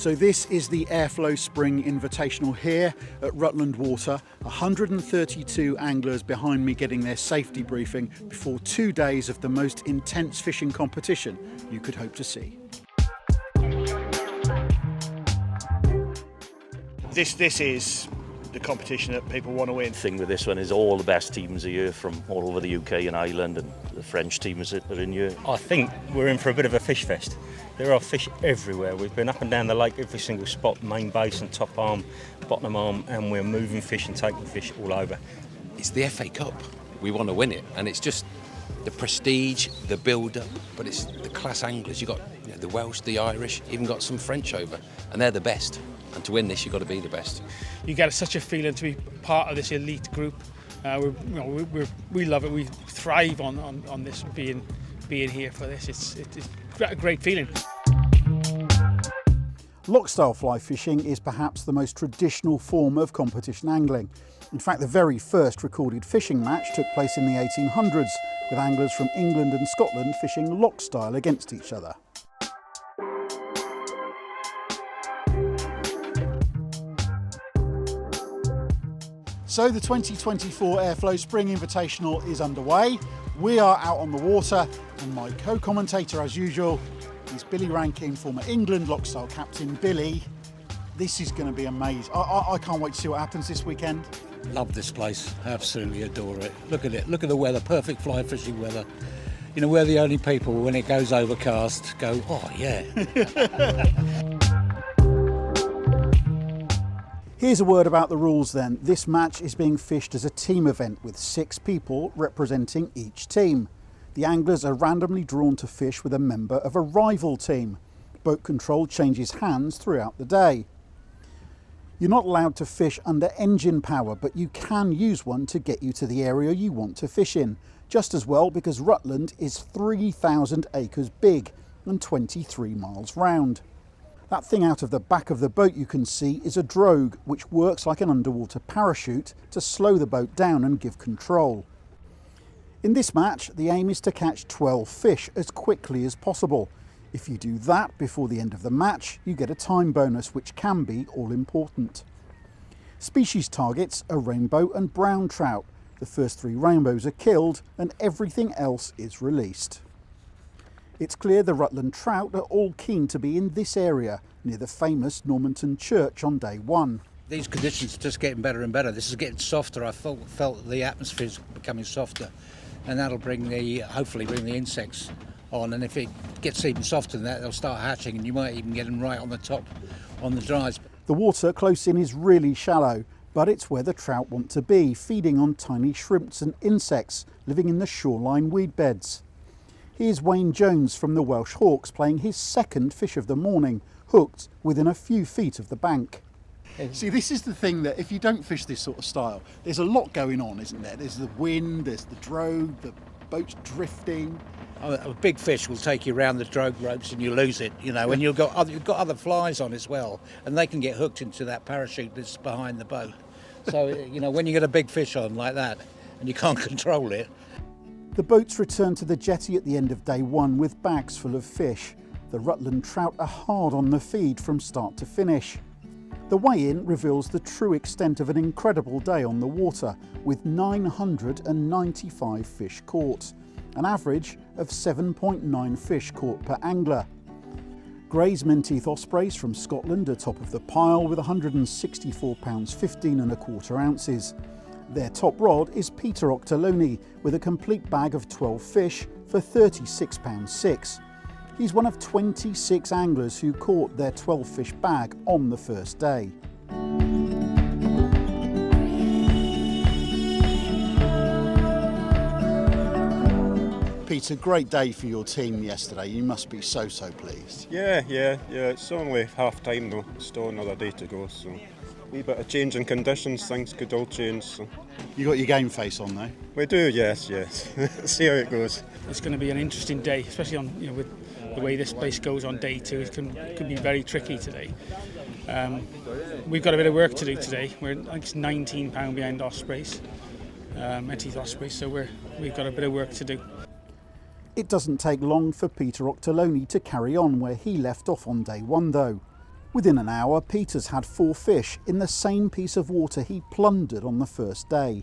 So this is the Airflo Spring Invitational here at Rutland Water. 132 anglers behind me getting their safety briefing before 2 days of the most intense fishing competition you could hope to see. This is the competition that people want to win. The thing with this one is all the best teams are here from all over the UK and Ireland, and the French teams that are in here. I think we're in for a bit of a fish fest. There are fish everywhere. We've been up and down the lake, every single spot, main basin, top arm, bottom arm, and we're moving fish and taking fish all over. It's the FA Cup. We want to win it, and it's just the prestige, the build-up, but it's the class anglers. You've got the Welsh, the Irish, even got some French over, and they're the best. And to win this, you've got to be the best. You get such a feeling to be part of this elite group. We love it. We thrive on this, being here for this. It's a great feeling. Loch-style fly fishing is perhaps the most traditional form of competition angling. In fact, the very first recorded fishing match took place in the 1800s, with anglers from England and Scotland fishing loch-style against each other. So the 2024 Airflo Spring Invitational is underway. We are out on the water, and my co-commentator as usual is Billy Rankin, former England loch-style captain. Billy, this is going to be amazing. I can't wait to see what happens this weekend. Love this place, absolutely adore it. Look at it, look at the weather, perfect fly fishing weather. You know, we're the only people, when it goes overcast, go, oh yeah. Here's a word about the rules then. This match is being fished as a team event with 6 people representing each team. The anglers are randomly drawn to fish with a member of a rival team. Boat control changes hands throughout the day. You're not allowed to fish under engine power, but you can use one to get you to the area you want to fish in. Just as well, because Rutland is 3,000 acres big and 23 miles round. That thing out of the back of the boat you can see is a drogue, which works like an underwater parachute to slow the boat down and give control. In this match, the aim is to catch 12 fish as quickly as possible. If you do that before the end of the match, you get a time bonus, which can be all important. Species targets are rainbow and brown trout. The first 3 rainbows are killed and everything else is released. It's clear the Rutland trout are all keen to be in this area, near the famous Normanton Church on day 1. These conditions are just getting better and better. This is getting softer. I felt the atmosphere's becoming softer, and that'll hopefully bring the insects on. And if it gets even softer than that, they'll start hatching, and you might even get them right on the top, on the dries. The water close in is really shallow, but it's where the trout want to be, feeding on tiny shrimps and insects living in the shoreline weed beds. Here's Wayne Jones from the Welsh Hawks playing his second fish of the morning, hooked within a few feet of the bank. See, this is the thing, that if you don't fish this sort of style, there's a lot going on, isn't there? There's the wind, there's the drogue, the boat's drifting. A big fish will take you around the drogue ropes and you lose it, you know, and you've got other flies on as well, and they can get hooked into that parachute that's behind the boat. So, you know, when you get a big fish on like that and you can't control it. The boats return to the jetty at the end of day 1 with bags full of fish. The Rutland trout are hard on the feed from start to finish. The weigh-in reveals the true extent of an incredible day on the water, with 995 fish caught, an average of 7.9 fish caught per angler. Gray's Menteith Ospreys from Scotland are top of the pile with 164 pounds 15 1/4 ounces. Their top rod is Peter Octoloni with a complete bag of 12 fish for £36.6. He's one of 26 anglers who caught their 12 fish bag on the first day. Peter, great day for your team yesterday. You must be so pleased. Yeah. It's only half time though. Still another day to go. So. Wee bit of change in conditions, things could all change. So. You got your game face on though? We do, yes. See how it goes. It's going to be an interesting day, especially on with the way this place goes on day 2. It could be very tricky today. We've got a bit of work to do today. We're like £19 behind Ospreys, Menteith Ospreys, so we've got a bit of work to do. It doesn't take long for Peter Octoloni to carry on where he left off on day 1 though. Within an hour, Peter's had 4 fish in the same piece of water he plundered on the first day.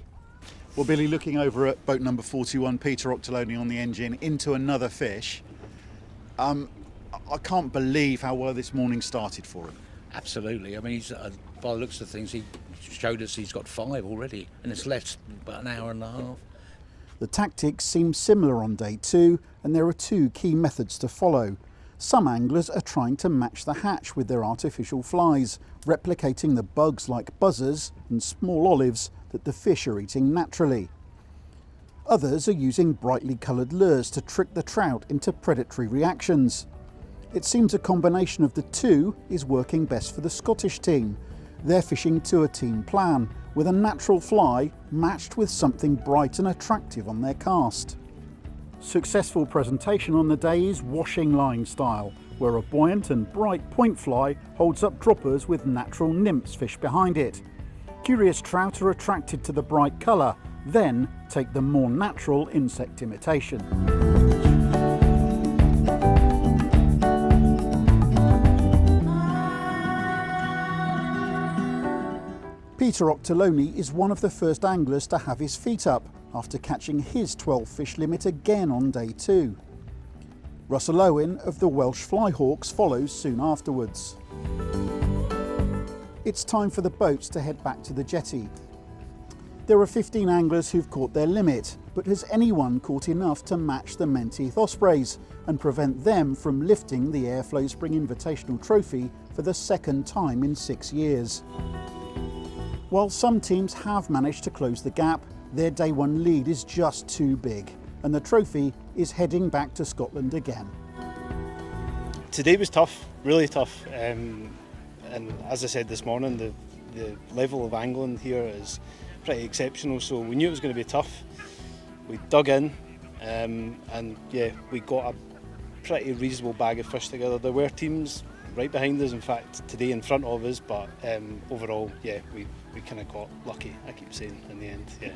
Well, Billy, looking over at boat number 41, Peter Octoloni on the engine, into another fish. I can't believe how well this morning started for him. Absolutely. I mean, he's, by the looks of things, he showed us he's got 5 already, and it's left about an hour and a half. The tactics seem similar on day 2, and there are 2 key methods to follow. Some anglers are trying to match the hatch with their artificial flies, replicating the bugs like buzzers and small olives that the fish are eating naturally. Others are using brightly coloured lures to trick the trout into predatory reactions. It seems a combination of the 2 is working best for the Scottish team. They're fishing to a team plan, with a natural fly matched with something bright and attractive on their cast. Successful presentation on the day is washing line style, where a buoyant and bright point fly holds up droppers with natural nymphs fish behind it. Curious trout are attracted to the bright colour, then take the more natural insect imitation. Peter Octoloni is one of the first anglers to have his feet up after catching his 12 fish limit again on day 2. Russell Owen of the Welsh Fish Hawks follows soon afterwards. It's time for the boats to head back to the jetty. There are 15 anglers who've caught their limit, but has anyone caught enough to match the Menteith Ospreys and prevent them from lifting the Airflo Spring Invitational trophy for the 2nd time in 6 years? While some teams have managed to close the gap, their day 1 lead is just too big, and the trophy is heading back to Scotland again. Today was tough, really tough, and as I said this morning, the level of angling here is pretty exceptional, so we knew it was going to be tough. We dug in, and yeah, we got a pretty reasonable bag of fish together. There were teams right behind us, in fact today in front of us, but overall, yeah, we kind of got lucky, I keep saying, in the end. Yeah.